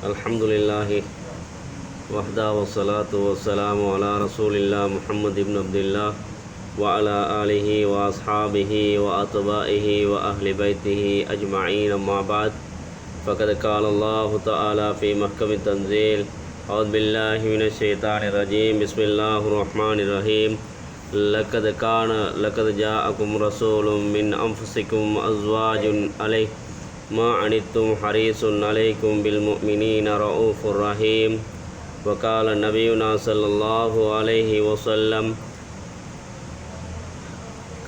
அல்ஹம்துலில்லாஹி வஹ்தா வஸ்ஸலாத்து வஸ்ஸலாமு அலா ரசூலில்லா முஹம்மது இப்னு அப்துல்லாஹ் வ அலா ஆலிஹி வ அஸ்ஹாபிஹி வ அத்பாஇஹி வ அஹ்லி பைத்திஹி அஜ்மஈன் அம்மா பஅத் ஃபகத் கால அல்லாஹு தஆலா ஃபீ மஹ்கமி தன்ஸீல் அஊது பில்லாஹி மினஷ் ஷைத்தானிர் ரஜீம் பிஸ்மில்லாஹிர் ரஹ்மானிர் ரஹீம் லக்கத் ஜாஅக்கும் ரசூலும் மின் அன்ஃபுஸிக்கும் அஸ்வாஜுன் அலைஹி மா அனித்தும் ஹரீசுன் அலைக்கும் பில் முஃமினீன ரഊஃபுர் ரஹீம் வகால நபியுனா ஸல்லல்லாஹு அலைஹி வஸல்லம்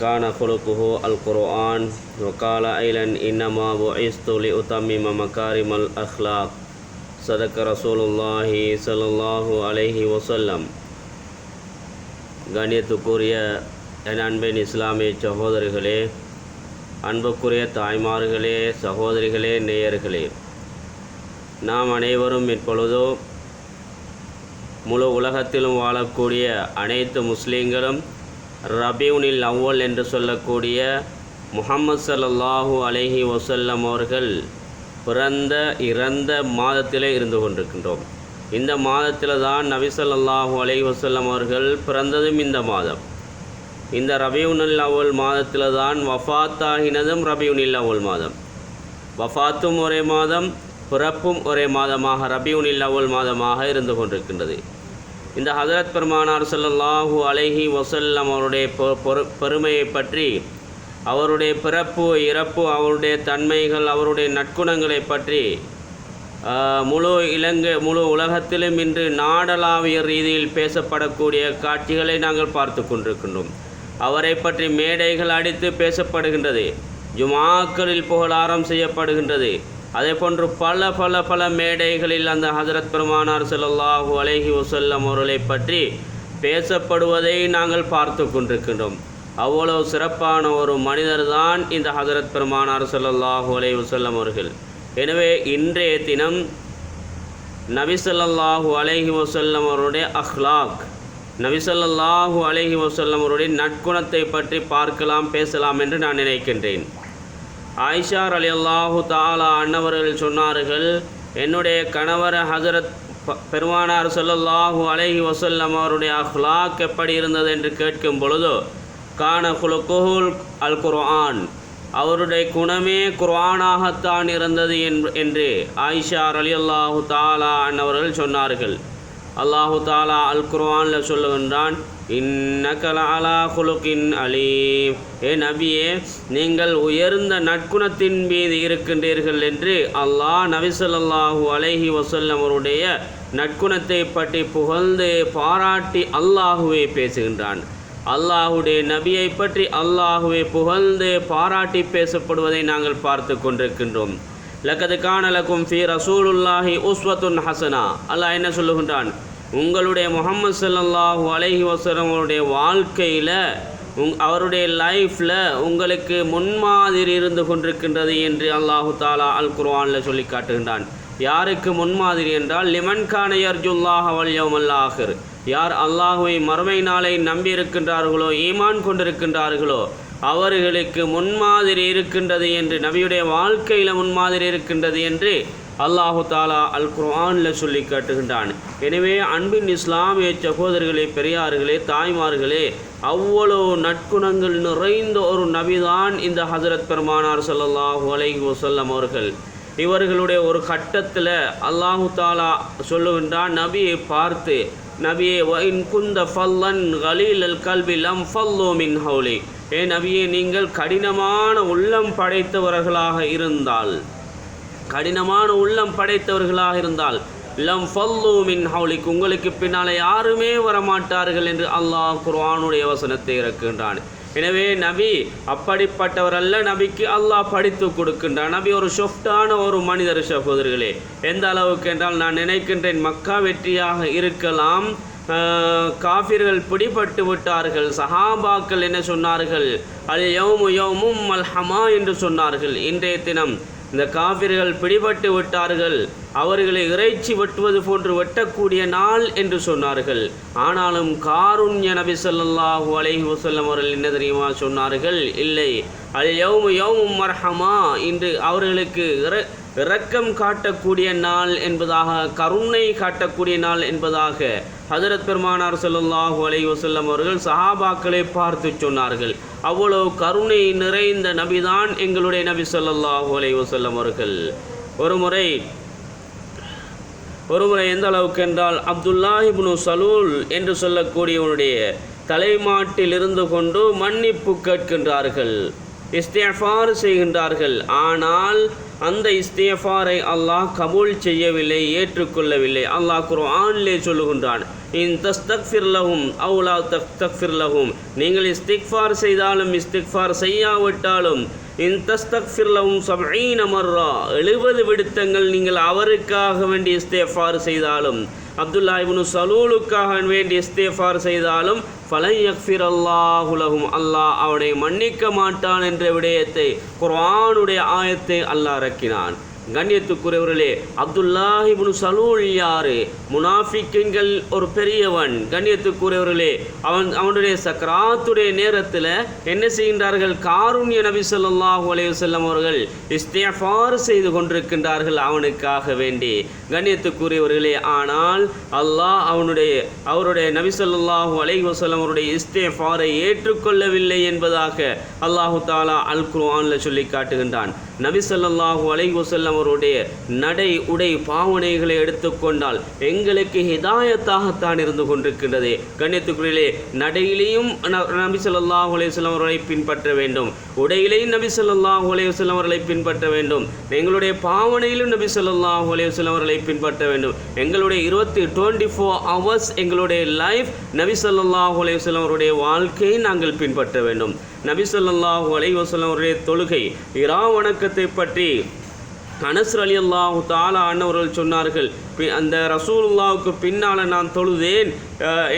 கான குலுகுஹு அல் குர்ஆன் வகால ஐலன் இன்னமா புஇஸ்து லிஉதம்மிம மகாரிமல் அக்லாக் சதக ரசூலுல்லாஹி ஸல்லல்லாஹு அலைஹி வஸல்லம். கண்ணியத்துக்குரிய என் அன்பின் இஸ்லாமிய சகோதரிகளே, அன்புக்குரிய தாய்மார்களே, சகோதரிகளே, நேயர்களே, நாம் அனைவரும் இப்பொழுதோ முழு உலகத்திலும் வாழக்கூடிய அனைத்து முஸ்லீம்களும் ரபியுனில் அவ்வல் என்று சொல்லக்கூடிய முஹம்மது ஸல்லல்லாஹு அலைஹி வஸல்லம் அவர்கள் பிறந்த இறந்த மாதத்திலே இருந்து கொண்டிருக்கின்றோம். இந்த மாதத்தில் தான் நபி ஸல்லல்லாஹு அலைஹி வஸல்லம் அவர்கள் பிறந்ததும் இந்த மாதம். இந்த ரபியுனில் அவ்வல் மாதத்தில் தான் வஃபாத்தாகினதும் ரபியுனில் அவ்வல் மாதம். வஃபாத்தும் ஒரே மாதம், பிறப்பும் ஒரே மாதமாக ரபியுனில் அவ்வல் மாதமாக இருந்து கொண்டிருக்கின்றது. இந்த ஹஜரத் பெருமானார் ஸல்லல்லாஹு அலைஹி வஸல்லம் அவருடைய பெருமையை பற்றி, அவருடைய பிறப்பு இறப்பு, அவருடைய தன்மைகள், அவருடைய நற்குணங்களை பற்றி முழு உலகத்திலும் இன்று நாடளாவிய ரீதியில் பேசப்படக்கூடிய காட்சிகளை நாங்கள் பார்த்து கொண்டிருக்கின்றோம். அவரை பற்றி மேடைகள் அடித்து பேசப்படுகின்றது, ஜுமாக்களில் புகழாரம் செய்யப்படுகின்றது. அதே போன்று பல மேடைகளில் அந்த ஹஜரத் பெருமானார் ஸல்லல்லாஹு அலைஹி வஸல்லம் அவர்களை பற்றி பேசப்படுவதை நாங்கள் பார்த்து கொண்டிருக்கின்றோம். அவ்வளவு சிறப்பான ஒரு மனிதர் தான் இந்த ஹஜரத் பெருமானார் ஸல்லல்லாஹு அலைஹி வஸல்லம் அவர்கள். எனவே இன்றைய தினம் நபி ஸல்லல்லாஹு அலைஹி வஸல்லம் அவருடைய அக்லாக், நபி ஸல்லல்லாஹு அலைஹி வஸல்லம் அவருடைய நற்குணத்தை பற்றி பார்க்கலாம், பேசலாம் என்று நான் நினைக்கின்றேன். ஆயிஷா ரலியல்லாஹு தஆலா அன்னவர்கள் சொன்னார்கள், என்னுடைய கணவர் ஹஜரத் பெருமானார் ஸல்லல்லாஹு அலைஹி வஸல்லம் அவருடைய அக்லாக் எப்படி இருந்தது என்று கேட்கும் பொழுது, கான குலுகுஹுல் அல் குர்ஆன், அவருடைய குணமே குர்ஆனாகத்தான் இருந்தது என்று ஆயிஷா ரலியல்லாஹு தஆலா அன்னவர்கள் சொன்னார்கள். அல்லாஹு தாலா அல் குர்ஆனில் சொல்லுகின்றான், இன்னக லஅலா குலுகின் அலீம், ஏ நபியே, நீங்கள் உயர்ந்த நற்குணத்தின் மீது இருக்கின்றீர்கள் என்று அல்லாஹ் நபி ஸல்லல்லாஹு அலைஹி வஸல்லம் அவருடைய நற்குணத்தை பற்றி புகழ்ந்து பாராட்டி அல்லாஹுவே பேசுகின்றான். அல்லாஹுடைய நபியை பற்றி அல்லாஹுவே புகழ்ந்து பாராட்டி பேசப்படுவதை நாங்கள் பார்த்து கொண்டிருக்கின்றோம். லக்கது கான லக்கும் ஃபீ ரசூலுல்லாஹி உஸ்வத்துன் ஹசனா, அல்லாஹ் என்ன சொல்லுகின்றான், உங்களுடைய முஹம்மது ஸல்லல்லாஹு அலைஹி வஸல்லம் அவருடைய வாழ்க்கையில், அவருடைய லைஃப்பில் உங்களுக்கு முன்மாதிரி இருந்து கொண்டிருக்கின்றது என்று அல்லாஹு தாலா அல் குர்ஆனில் சொல்லி காட்டுகின்றான். யாருக்கு முன்மாதிரி என்றால், லிமன் கான யர்ஜுல்லாஹ வல் யௌமல் ஆஹிர், யார் அல்லாஹுவை மறுமை நாளை நம்பியிருக்கின்றார்களோ, ஈமான் கொண்டிருக்கின்றார்களோ, அவர்களுக்கு முன்மாதிரி இருக்கின்றது என்று, நபியுடைய வாழ்க்கையில் முன்மாதிரி இருக்கின்றது என்று அல்லாஹு தாலா அல் குர்ஆனில் சொல்லி காட்டுகின்றான். எனவே அன்பின் இஸ்லாமிய சகோதரர்களே, பெரியார்களே, தாய்மார்களே, அவ்வளவு நற்குணங்கள் நிறைந்த ஒரு நபிதான் இந்த ஹஜரத் பெருமானார் ஸல்லல்லாஹு அலைஹி வஸல்லம் அவர்கள். இவர்களுடைய ஒரு கட்டத்தில் அல்லாஹு தாலா சொல்லுகின்றான் நபியை பார்த்து, நபியே வஇன் குந்த ஃபல்லன் கலீலல் கல்பி லம் ஃபல்லு மின் ஹவுலி, ஏ நபியே, நீங்கள் கடினமான உள்ளம் படைத்தவர்களாக இருந்தால், லம் ஃபல்லு மின் ஹவுலிக், உங்களுக்கு பின்னால் யாருமே வரமாட்டார்கள் என்று அல்லாஹ் குர்ஆனுடைய வசனத்தை இறக்குகின்றான். எனவே நபி அப்படிப்பட்டவர் அல்ல, நபிக்கு அல்லாஹ் படித்து கொடுக்கின்றான். நபி ஒரு சொஃப்டான ஒரு மனிதர் சகோதரர்களே. எந்த அளவுக்கு என்றால், நான் நினைக்கின்றேன் மக்கா வெற்றியாக இருக்கலாம், காஃபிர்கள் பிடிபட்டு விட்டார்கள், சஹாபாக்கள் என்ன சொன்னார்கள், அல் யௌமு யௌமும் அல் ஹமா என்று சொன்னார்கள். இன்றைய தினம் இந்த காஃபிர்கள் பிடிபட்டு விட்டார்கள், அவர்களை இறைச்சி வெட்டுவது போன்று வெட்டக்கூடிய நாள் என்று சொன்னார்கள். ஆனாலும் காருண்ய நபி ஸல்லல்லாஹு அலைஹி வஸல்லம் அவர்கள் என்ன தெரியுமா சொன்னார்கள்? இல்லை, அல் யௌமு யௌமும் மர்ஹமா, இன்று அவர்களுக்கு இரக்கம் காட்டக்கூடிய நாள் என்பதாக, கருணை காட்டக்கூடிய நாள் என்பதாக ஹஜரத் பெருமானார் ஸல்லல்லாஹு அலைஹி வஸல்லம் அவர்கள் சஹாபாக்களை பார்த்து சொன்னார்கள். அவ்வளவு கருணை நிறைந்த நபிதான் எங்களுடைய நபி ஸல்லல்லாஹு அலைஹி வஸல்லம் அவர்கள். ஒருமுறை எந்த அளவுக்கு என்றால், அப்துல்லாஹ் இப்னு சலூல் என்று சொல்லக்கூடியவனுடைய தலைமாட்டில் இருந்து கொண்டு மன்னிப்பு கேட்கின்றார்கள், இஸ்திஃபார் செய்கின்றார்கள். ஆனால் அந்த இஸ்திஃபாரை அல்லாஹ் கபூல் செய்யவில்லை, ஏற்றுக்கொள்ளவில்லை. அல்லாஹ் குர்ஆனிலே சொல்லுகின்றான், இன் தஸ்தக்ஃபிர் லஹும் அவ் லா தஸ்தக்ஃபிர் லஹும், நீங்கள் இஸ்திக்ஃபார் செய்தாலும் இஸ்திக்ஃபார் செய்யாவிட்டாலும், இன் தஸ்தக்ஃபிர் லஹும் 70 மர்ரா, 70 விடுத்தங்கள் நீங்கள் அவருக்காக வேண்டி இஸ்திக்ஃபார் செய்தாலும், அப்துல்லாஹ் இப்னு சலூலுக்காக வேண்டி இஸ்திக்ஃபார் செய்தாலும், ஃபலன் யக்ஃபிர் அல்லாஹு லஹும், அல்லாஹ் அவனை மன்னிக்க மாட்டான் என்ற விடயத்தை, குர்ஆனுடைய ஆயத்தை அல்லாஹ் இறக்கினான். கண்ணியத்துக்குரியவர்களே, அப்துல்லாஹ் இப்னு சலூல் யாரு? முனாஃபிக்குகள் ஒரு பெரியவன். கண்ணியத்துக்குரியவர்களே, அவனுடைய சக்ராத்துடைய நேரத்தில் என்ன செய்கின்றார்கள்? காருண்ய நபி ஸல்லல்லாஹு அலைஹி வஸல்லம் அவர்கள் இஸ்திஃபார் செய்து கொண்டிருக்கின்றார்கள் அவனுக்காக வேண்டி. கண்ணியத்துக்குரியவர்களே, ஆனால் அல்லாஹ் அவருடைய நபி ஸல்லல்லாஹு அலைஹி வஸல்லம் அவருடைய இஸ்திஃபாரை ஏற்றுக்கொள்ளவில்லை என்பதாக அல்லாஹு தஆலா அல் குர்ஆனில் சொல்லி காட்டுகின்றான். நபி ஸல்லல்லாஹு அலைஹி வஸல்லம் அவருடைய நடை உடை பாவனைகளை எடுத்துக்கொண்டால் எங்களுக்கு ஹிதாயத்தாகத்தான் இருந்து கொண்டிருக்கின்றது. கண்ணியத்துக்குரியவர்களே, நடையிலேயும் நபி ஸல்லல்லாஹு அலைஹி வஸல்லம் அவர்களை பின்பற்ற வேண்டும், உடையிலேயும் நபி ஸல்லல்லாஹு அலைஹி வஸல்லம் அவர்களை பின்பற்ற வேண்டும், எங்களுடைய பாவனையிலும் நபி ஸல்லல்லாஹு அலைஹி வஸல்லம் அவர்களை பின்பற்ற வேண்டும். எங்களுடைய 24 hours எங்களுடைய லைஃப் நபி ஸல்லல்லாஹு அலைஹி வஸல்லம் அவருடைய வாழ்க்கையை நாங்கள் பின்பற்ற வேண்டும். நபி ஸல்லல்லாஹு அலைஹி வஸல்லம் அவருடைய தொழுகை, இரா வணக்கத்தை பற்றி அனஸ் ரலியல்லாஹு தஆலா அன்னவர்கள் சொன்னார்கள், அந்த ரசூலுல்லாவுக்கு பின்னால் நான் தொழுதேன்.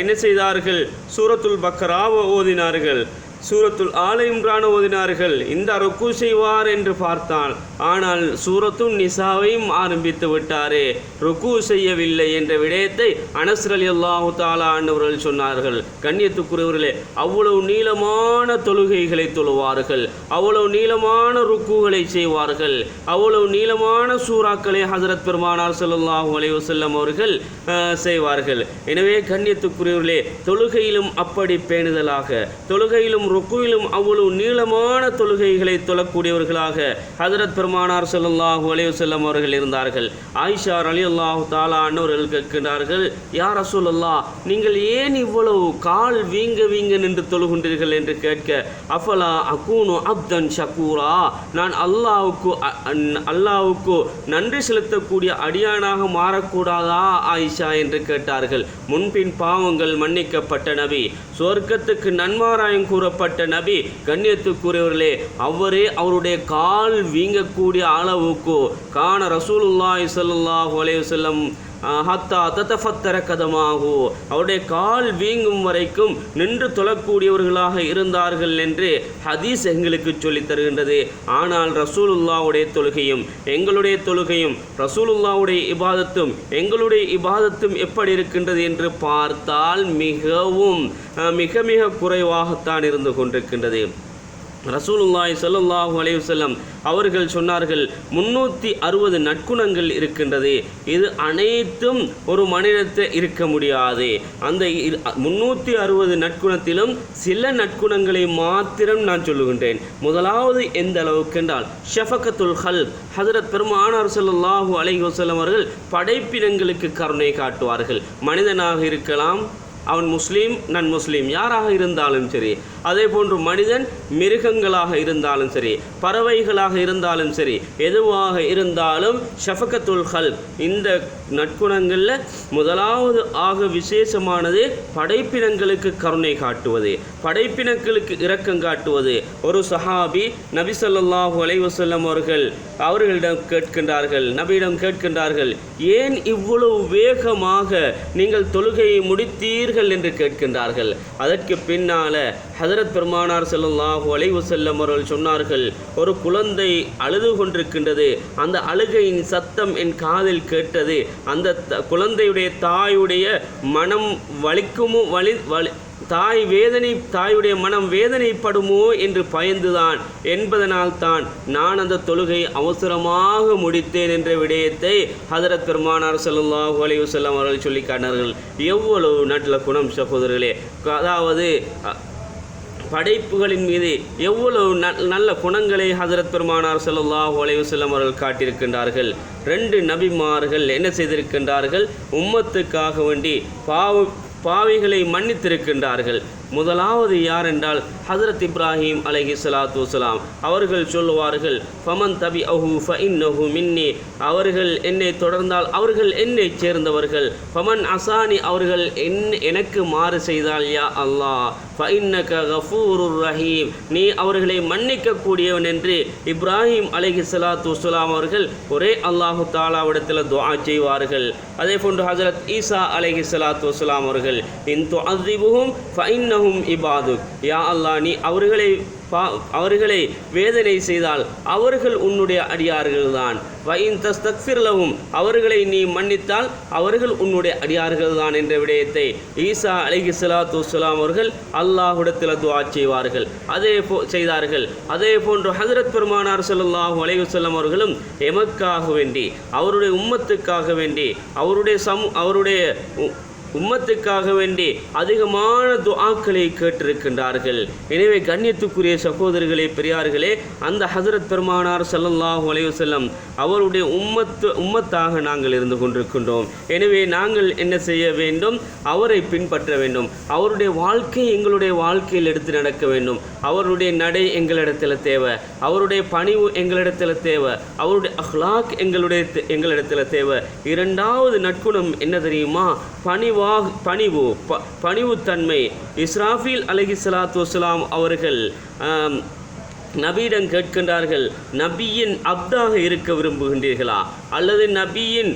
என்ன செய்தார்கள்? சூரத்துல் பக்ராவை ஓதினார்கள், சூரத்துல் ஆல இம்ரான் ஓதினார்கள். இந்த ருக்கு செய்வார் என்று பார்த்தான், ஆனால் சூரத்துல் நிசாவையும் ஆரம்பித்து விட்டாரே, ருக்கு செய்யவில்லை என்ற விடயத்தை அனஸ் ரலியல்லாஹு தஆலா அன்னவர்கள் சொன்னார்கள். கண்ணியத்துக்குரியவர்களே, அவ்வளவு நீளமான தொழுகைகளை தொழுவார்கள், அவ்வளவு நீளமான ருக்குகளை செய்வார்கள், அவ்வளவு நீளமான சூறாக்களை ஹஜரத் பெருமானார் ஸல்லல்லாஹு அலைஹி வஸல்லம் அவர்கள் செய்வார்கள். எனவே கண்ணியத்துக்குரியவர்களே, தொழுகையிலும் அப்படி பேணுதலாக, தொழுகையிலும் ருக்குவிலும் அவ்வளவு நீளமான தொழுகைகளை தொழக்கூடியவர்களாக ஹஜரத் பெருமானார் ஸல்லல்லாஹு அலைஹி வஸல்லம் அவர்கள் இருந்தார்கள். ஆயிஷா ரலியல்லாஹு தஆலா அன்னவர்கள் கேட்கிறார்கள், யா ரசூலல்லாஹ், நீங்கள் ஏன் இவ்வளவு கால் வீங்க வீங்க நின்று தொழுகின்றீர்கள் என்று கேட்க, அஃபலா அகூனு அப்தன் ஷக்கூரா, நான் அல்லாஹ்வுக்கு நன்றி செலுத்தக்கூடிய அடியானாக மாறக்கூடாதா ஆயிஷா என்று கேட்டார்கள். முன்பின் பாவங்கள் மன்னிக்கப்பட்ட நபி, சொர்க்கத்துக்கு நன்மாராயம் கூறப்பட்ட நபி. கண்ணியத்துக்குரியவர்களே, அவரே அவருடைய கால் வீங்கக்கூடிய அளவுக்கு கான ரசூலுல்லாஹி ஸல்லல்லாஹு அலைஹி வஸல்லம் ஹத்தா ததஃபத்தர கதமாகு, அவருடைய கால் வீங்கும் வரைக்கும் நின்று தொழக்கூடியவர்களாக இருந்தார்கள் என்று ஹதீஸ் எங்களுக்கு சொல்லித் தருகின்றது. ஆனால் ரசூலுல்லாவுடைய தொழுகையும் எங்களுடைய தொழுகையும், ரசூலுல்லாவுடைய இபாதத்தும் எங்களுடைய இபாதத்தும் எப்படி இருக்கின்றது என்று பார்த்தால் மிக மிக குறைவாகத்தான் இருந்து கொண்டிருக்கின்றது. ரசூலுல்லாஹி ஸல்லல்லாஹு அலைஹி வஸல்லம் அவர்கள் சொன்னார்கள், 360 நற்குணங்கள் இருக்கின்றது, இது அனைத்தும் ஒரு மனிதத்தில் இருக்க முடியாது. அந்த 360 நற்குணத்திலும் சில நற்குணங்களை மாத்திரம் நான் சொல்லுகின்றேன். முதலாவது எந்த அளவுக்கு என்றால் ஷஃபகத்துல் ஹல்க். ஹஜரத் பெருமானார் ஸல்லல்லாஹு அலைஹி வஸல்லம் அவர்கள் படைப்பினங்களுக்கு கருணை காட்டுவார்கள். மனிதனாக இருக்கலாம், அவன் முஸ்லீம் நான் முஸ்லீம் யாராக இருந்தாலும் சரி, அதே போன்று மனிதன் மிருகங்களாக இருந்தாலும் சரி, பறவைகளாக இருந்தாலும் சரி, எதுவாக இருந்தாலும் ஷஃபகத்துல் ஹல்க், இந்த நற்குணங்களில் முதலாவது ஆக விசேஷமானது படைப்பினங்களுக்கு கருணை காட்டுவது, படைப்பினங்களுக்கு இரக்கம் காட்டுவது. ஒரு சஹாபி நபி ஸல்லல்லாஹு அலைஹி வஸல்லம் அவர்களிடம் கேட்கின்றார்கள், நபியிடம் கேட்கின்றார்கள், ஏன் இவ்வளவு வேகமாக நீங்கள் தொழுகையை முடித்தீர்கள் சொன்னீர்கள் என்று கேட்கின்றார்கள். அதற்கு பின்னால ஹஜரத் பெருமானார் ஸல்லல்லாஹு அலைஹி வஸல்லம் அவர்கள் சொன்னார்கள், ஒரு குழந்தை அழுது கொண்டிருக்கின்றது, அந்த அழுகையின் சத்தம் என் காதில் கேட்டது, அந்த குழந்தையுடைய தாயுடைய மனம் வலிக்குமோ தாயுடைய மனம் வேதனைப்படுமோ என்று பயந்துதான் என்பதனால் தான் நான் அந்த தொழுகை அவசரமாக முடித்தேன் என்ற விடயத்தை ஹஜரத் பெருமானார் ஸல்லல்லாஹு அலைஹி வஸல்லம் அவர்கள் சொல்லி காட்டினார்கள். எவ்வளவு நல்ல குணம் சகோதரர்களே! அதாவது படைப்புகளின் மீது எவ்வளவு நல்ல குணங்களை ஹஜரத் பெருமானார் ஸல்லல்லாஹு அலைஹி வஸல்லம் அவர்கள் காட்டியிருக்கின்றார்கள். 2 நபிமார்கள் என்ன செய்திருக்கின்றார்கள்? உம்மத்துக்காக வேண்டி பாவிகளை மன்னித்திருக்கின்றார்கள். முதலாவது யார் என்றால் ஹஜரத் இப்ராஹிம் அலைஹிஸ்ஸலாத்து வஸ்ஸலாம். அவர்கள் சொல்லுவார்கள், ஃபமன் தபிஅஹு ஃபஇன்னஹு மின்னி, அவர்கள் என்னை தொடர்ந்தால் அவர்கள் என்னை சேர்ந்தவர்கள். ஃபமன் அசானி, அவர்கள் எனக்கு மாறு செய்தால் யா அல்லாஹ் ஃபஇன்னக கஃபூருர் ரஹீம், நீ அவர்களை மன்னிக்க கூடியவன் என்று இப்ராஹிம் அலைஹிஸ்ஸலாத்து வஸ்ஸலாம் அவர்கள் ஒரே அல்லாஹு தஆலாவிடத்தில் துஆ செய்வார்கள். அதே போன்று ஹஜரத் ஈசா அலைஹிஸ்ஸலாத்து வஸ்ஸலாம் அவர்கள், இன் துஅஸிபுஹும் ஃபஇன்னஹும் இபாதுக், யா அல்லாஹ் நீ அவர்களை வேதனை செய்தால் அவர்கள் உன்னுடைய அடியார்கள்தான். வஇன் தஸ்தக்ஃபிர் லஹும், அவர்களை நீ மன்னித்தால் அவர்கள் உன்னுடைய அடியார்கள்தான் என்ற விடயத்தை ஈசா அலைஹிஸ்ஸலாத்து வஸ்ஸலாம் அவர்கள் அல்லாஹ்விடத்தில் துஆ செய்வார்கள். செய்தார்கள். அதே போன்று ஹஜரத் பெருமானார் ஸல்லல்லாஹு அலைஹி வஸல்லம் அவர்களும் எமக்காக வேண்டி, அவருடைய உம்மத்துக்காக வேண்டி, அவருடைய உம்மத்துக்காக வேண்டி அதிகமான துஆக்களை கேட்டிருக்கின்றார்கள். எனவே கண்ணியத்துக்குரிய சகோதரர்களே, பெரியார்களே, அந்த ஹஜரத் பெருமானார் ஸல்லல்லாஹு அலைஹி வஸல்லம் அவருடைய உம்மத்தாக நாங்கள் இருந்து கொண்டிருக்கின்றோம். எனவே நாங்கள் என்ன செய்ய வேண்டும்? அவரை பின்பற்ற வேண்டும். அவருடைய வாழ்க்கை எங்களுடைய வாழ்க்கையில் எடுத்து நடக்க வேண்டும். அவருடைய நடை எங்களிடத்தில் தேவை, அவருடைய பணிவு எங்களிடத்தில் தேவை, அவருடைய அஹ்லாக் எங்களிடத்தில் தேவை. 2வது நற்குணம் என்ன தெரியுமா? பணிவுத்தன்மை. இஸ்ராஃபீல் அலைஹிஸ்ஸலாத்து வஸ்ஸலாம் அவர்கள் நபியிடம் கேட்கின்றார்கள், நபியின் அப்தாக இருக்க விரும்புகின்றீர்களா அல்லது நபியின்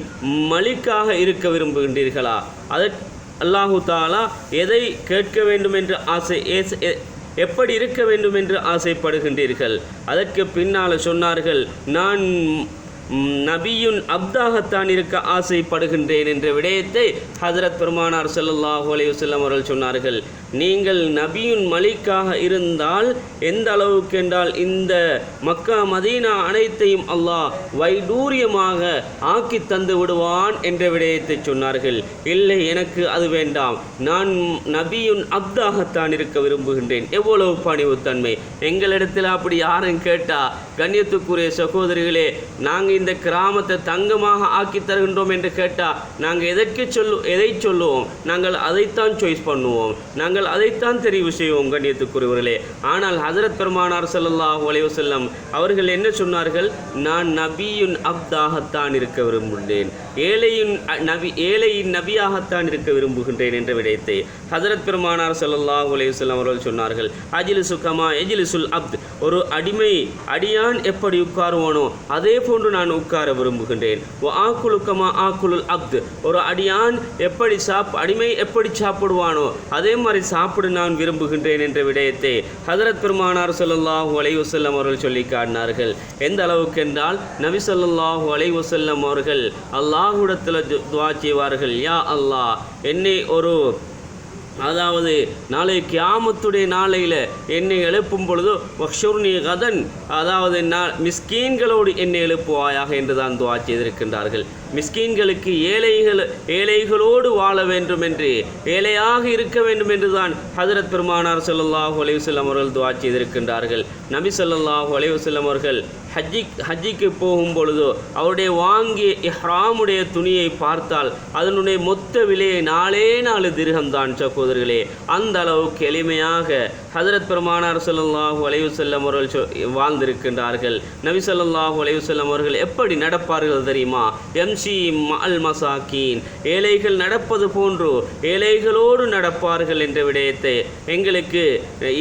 மலிக்காக இருக்க விரும்புகின்றீர்களா? அதற்கு அல்லாஹு தஆலா எதை கேட்க வேண்டும் என்று எப்படி இருக்க வேண்டும் என்று ஆசைப்படுகின்றீர்கள்? அதற்கு பின்னால் சொன்னார்கள், நான் நபியுன் அப்தாகத்தான் இருக்க ஆசைப்படுகின்றேன் என்ற விடயத்தை ஹஜரத் பெருமானார் ஸல்லல்லாஹு அலைஹி வஸல்லம் அவர்கள் சொன்னார்கள். நீங்கள் நபியுன் மலிக்காக இருந்தால் எந்த அளவுக்கு என்றால் இந்த மக்கா மதீனா அனைத்தையும் அல்லாஹ் வைடூரியமாக ஆக்கி தந்து விடுவான் என்ற விடயத்தை சொன்னார்கள். இல்லை, எனக்கு அது வேண்டாம், நான் நபியுன் அப்தாகத்தான் இருக்க விரும்புகின்றேன். எவ்வளவு பணிவுத்தன்மை! எங்களிடத்தில் அப்படி யாரும் கேட்டா, கண்ணியத்துக்குரிய சகோதரிகளே, நாங்கள் இந்த கிராமத்தை தங்கமாக ஆக்கி தருகின்றோம் என்று கேட்டால் நாங்கள் எதை சொல்லுவோம்? நாங்கள் அதைத்தான் சாய்ஸ் பண்ணுவோம், நாங்கள் அதைத்தான் தெரிவு செய்வோம் கண்ணியத்துக்குரியவர்களே. ஆனால் ஹஜரத் பெருமானார் ஸல்லல்லாஹு அலைஹி வஸல்லம் அவர்கள் என்ன சொன்னார்கள்? நான் நபியுன் அப்தாகத்தான் இருக்க விரும்புகின்றேன், ஏழையின் நபியாகத்தான் இருக்க விரும்புகின்றேன் என்ற விடயத்தை ஹஜரத் பெருமானார் ஸல்லல்லாஹு அலைஹி வஸல்லம் அவர்கள் சொன்னார்கள். அஜ்லிசு கமா யஜ்லிசுல் அப்த், ஒரு அடியான் எப்படி உட்காருவானோ அதே போன்று நான் உட்கார விரும்புகின்றேன். ஆக்குலு கமா ஆக்குலுல் அப்த், ஒரு அடிமை எப்படி சாப்பிடுவானோ அதே மாதிரி சாப்பிட நான் விரும்புகின்றேன் என்ற விடயத்தை ஹஜரத் பெருமானார் ஸல்லல்லாஹு அலைஹி வஸல்லம் அவர்கள் சொல்லி காட்டினார்கள். எந்த அளவுக்கு என்றால் நபி ஸல்லல்லாஹு அலைஹி வஸல்லம் அவர்கள் அல்லாஹ்விடத்தில் துஆ செய்வார்கள், யா அல்லாஹ் என்னை அதாவது நாளை கியாமத்துடைய நாளையில் என்னை எழுப்பும் பொழுது வஹ்ஷுர்னி கதன், அதாவது மிஸ்கீன்களோடு என்னை எழுப்புவாயாக என்று தான் துஆ செய்திருக்கின்றார்கள். மிஸ்கீன்களுக்கு ஏழைகளோடு வாழ வேண்டும் என்று, ஏழையாக இருக்க வேண்டும் என்று தான் ஹஜரத் பெருமானார் ஸல்லல்லாஹு அலைஹி வஸல்லம் அவர்கள் துஆ செய்திருக்கின்றார்கள். நபி ஸல்லல்லாஹு அலைஹி வஸல்லம் அவர்கள் ஹஜ்ஜிக்கு போகும் பொழுதோ அவருடைய வாங்கிய இஹ்ராமுடைய துணியை பார்த்தால் அதனுடைய மொத்த விலையை 4 திர்ஹம் தான் சகோதரர்களே. அந்த அளவுக்கு எளிமையாக ஹஜரத் பெருமானார் ஸல்லல்லாஹு அலைஹி வஸல்லம் அவர்கள் வாழ்ந்திருக்கின்றார்கள். நபி ஸல்லல்லாஹு அலைஹி வஸல்லம் அவர்கள் எப்படி நடப்பார்கள் தெரியுமா? எம்சி மஅல் மசாக்கீன், ஏழைகள் நடப்பது போன்று ஏழைகளோடு நடப்பார்கள் என்ற விடயத்தை எங்களுக்கு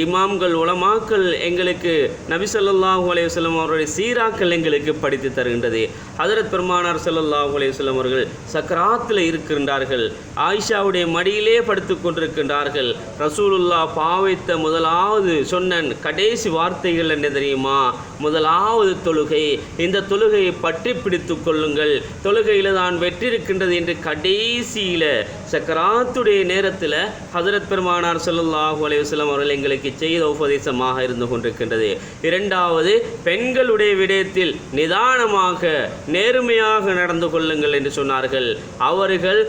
இமாம்கள் உலமாக்கள் எங்களுக்கு நபி ஸல்லல்லாஹு அலைஹி வஸல்லம் அவருடைய சீராக்கள் எங்களுக்கு படித்து தருகின்றது. ஹஜ்ரத் பெருமானார் ஸல்லல்லாஹு அலைஹி வஸல்லம் அவர்கள் சக்கராத்தில் இருக்கின்றார்கள். ஆயிஷாவுடைய மடியிலே படுத்து கொண்டிருக்கின்றார்கள். ரசூலுல்லாஹ் பாவித்த முதலாவது சொன்ன கடைசி வார்த்தைகள் என்ன தெரியுமா? முதலாவது தொழுகை, இந்த தொழுகையை பற்றி பிடித்து கொள்ளுங்கள், தொழுகையில் தான் வெற்றி இருக்கின்றது என்று கடைசியில் சக்கராத்துடைய நேரத்தில் ஹஜ்ரத் பெருமானார் ஸல்லல்லாஹு அலைஹி வஸல்லம் அவர்கள் எங்களுக்கு செய்த உபதேசமாக இருந்து கொண்டிருக்கின்றது. இரண்டாவது, பெண்களுடைய விடயத்தில் நிதானமாக நேர்மையாக நடந்து கொள்ளுங்கள் என்று சொன்னார்கள். அவர்கள்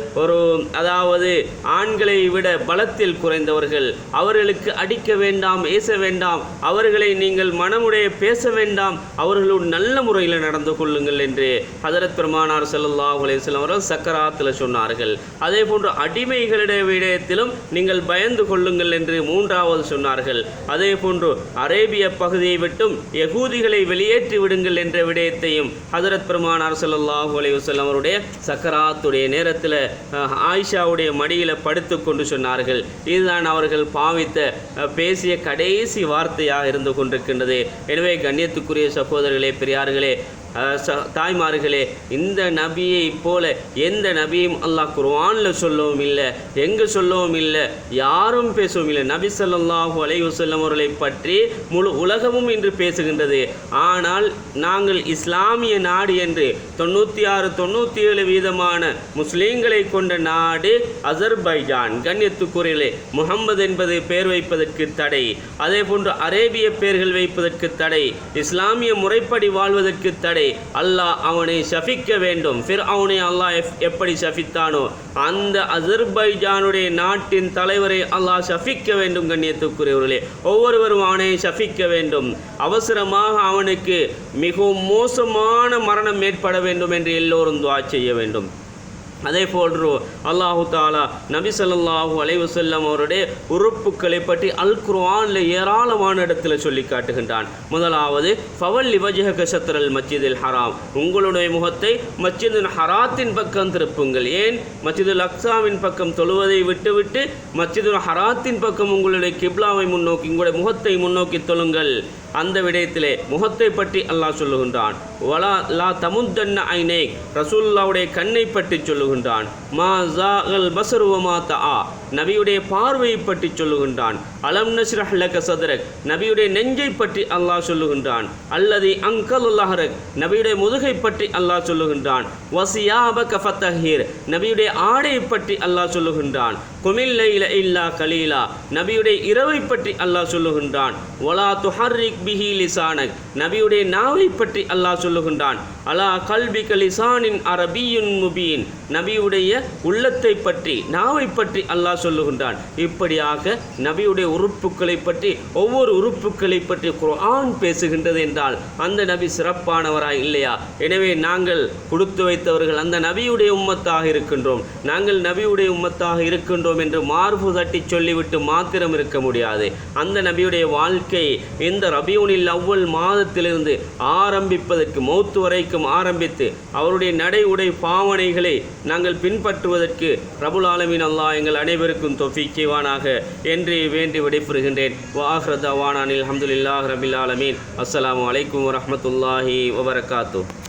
அதாவது ஆண்களை விட பலத்தில் குறைந்தவர்கள், அவர்களுக்கு அடிக்க வேண்டாம், ஏச வேண்டாம், அவர்களை நீங்கள் மனமுடைய பேச வேண்டாம், அவர்களோடு நல்ல முறையில் நடந்து கொள்ளுங்கள் என்று ஹஜ்ரத் பெருமானார் ஸல்லல்லாஹு அலைஹி வஸல்லம் அவர்கள் சக்கராத்தில் சொன்னார்கள். அதே போன்று அடிமைகளுடைய விடயத்திலும் நீங்கள் பயந்து கொள்ளுங்கள் என்று மூன்றாவது சொன்னார்கள். அதே போன்று அரேபிய பகுதியை விட்டும் யகூதிகளை வெளியேற்றி விடுங்கள் என்ற விடயத்தையும் ஹஜ்ரத் பெருமானார் ஸல்லல்லாஹு அலைஹி வஸல்லம் அவருடைய சக்கராத்துடைய நேரத்தில் ஆயிஷாவுடைய மடியில் படுத்து கொண்டு சொன்னார்கள். இதுதான் அவர்கள் பாவித்த பேசிய கடைசி வார்த்தையாக இருந்து கொண்டிருக்கின்றது. எனவே கண்ணியத்துக்குரிய சகோதரர்களே, பெரியார்களே, தாய்மார்களே, இந்த நபியை போல எந்த நபியும் அல்லாஹ் குர்ஆனில் சொல்லவும் இல்லை, எங்கே சொல்லவும் இல்லை, யாரும் பேசவும் இல்லை. நபி ஸல்லல்லாஹு அலைஹி வஸல்லம் அவர்களை பற்றி முழு உலகமும் இன்று பேசுகின்றது. ஆனால் நாங்கள் இஸ்லாமிய நாடு என்று 96-97% முஸ்லீம்களை கொண்ட நாடு அசர்பைஜான். கண்ணியத்துக்குரியலே, முகம்மது என்பது பெயர் வைப்பதற்கு தடை, அதே போன்று அரேபிய பெயர்கள் வைப்பதற்கு தடை, இஸ்லாமிய முறைப்படி வாழ்வதற்கு தடை. அல்லாஹ் அவனை ஷஃபிக்க வேண்டும். ஃபிர்அவுனை அல்லாஹ் எப்படி ஷஃபித்தானோ அந்த அசர்பைஜானுடைய நாட்டின் தலைவரை அல்லாஹ் ஷஃபிக்க வேண்டும். கண்ணியத்துக்குரியவர்களே, ஒவ்வொருவரும் அவனை ஷஃபிக்க வேண்டும். அவசரமாக அவனுக்கு மிகவும் மோசமான மரணம் ஏற்பட வேண்டும் என்று எல்லோரும் துஆ செய்ய வேண்டும். அதே போன்று அல்லாஹு தாலா நபி ஸல்லல்லாஹு அலைஹி வஸல்லம் அவருடைய உறுப்புக்களை பற்றி அல் குர்ஆனில் ஏராளமான இடத்துல சொல்லி காட்டுகின்றான். முதலாவது, ஃபவல்லி வஜ்ஹக ஷத்ரல் மஸ்ஜிதில் ஹராம், உங்களுடைய முகத்தை மஸ்ஜிதுல் ஹராத்தின் பக்கம் திருப்புங்கள். ஏன்? மஸ்ஜிதுல் அக்ஸாவின் பக்கம் தொழுவதை விட்டுவிட்டு மஸ்ஜிதுல் ஹராத்தின் பக்கம் உங்களுடைய கிப்லாவை முன்னோக்கி உங்களுடைய முகத்தை முன்னோக்கி தொழுங்கள். அந்த விடயத்திலே முகத்தை பற்றி அல்லாஹ் சொல்லுகின்றான். வலா லா தமுத்தன்ன ஐனை, ரசூலுல்லாஹ்வுடைய கண்ணை பற்றி சொல்லுகின்றான். மா ஸாகல் பஸரு வ மா தஆ, நபியுடைய பார்வையை பற்றி சொல்லுகின்றான். அலம் நஷ்ரஹ் லக சத்ரக், நபியுடைய நெஞ்சை பற்றி அல்லாஹ் சொல்லுகின்றான். அல்லதி அன்கல் லஹரக், நபியுடைய முதுகை பற்றி அல்லாஹ் சொல்லுகின்றான். வசியாபக ஃபதஹீர், நபியுடைய ஆடையை பற்றி அல்லாஹ் சொல்லுகின்றான். குமில் லைல இல்லா கலீலா, நபியுடைய இரவை பற்றி அல்லாஹ் சொல்லுகின்றான். வலா துஹர்ரிக் பிஹி லிசானக், நபியுடைய நாவை பற்றி அல்லாஹ் சொல்லுகின்றான். அலா கல்பிக லிசானின் அரபியுன் முபீன், நபியுடைய உள்ளத்தை பற்றி நாவை பற்றி அல்லாஹ் சொல்லுகின்றான். இப்படியாக நபியுடைய உறுப்புகளை பற்றி ஒவ்வொரு உறுப்புகளை பற்றி குர்ஆன் பேசுகின்றது என்றால் அந்த நபி சிறப்பானவராய் இல்லையா? எனவே நாங்கள் கொடுத்து வைத்தவர்கள் அந்த நபியுடைய உம்மத்தாக இருக்கின்றோம். நாங்கள் நபியுடைய உம்மத்தாக இருக்கின்றோம் என்று மார்பு தட்டி சொல்லிவிட்டு மாத்திரம் இருக்க முடியாது. அந்த நபியுடைய வாழ்க்கை இந்த ரபியுனில் அவ்வல் மாதத்திலிருந்து ஆரம்பிப்பதற்கு மௌத்து வரைக்கும் ஆரம்பித்து அவருடைய நடை உடை பாவனைகளை நாங்கள் பின்பற்றுவதற்கு ரபுல் ஆலமீன் அல்லாஹ் எங்கள் அனைவருக்கும் தௌஃபீக் செய்வானாக என்று வேண்டி விடைபெறுகின்றேன். வாஹிரு தஅவானா அல்ஹம்துலில்லாஹி ரப்பில் ஆலமீன். அஸ்ஸலாமு அலைக்கும் வரஹ்மத்துல்லாஹி வபரகாத்துஹு.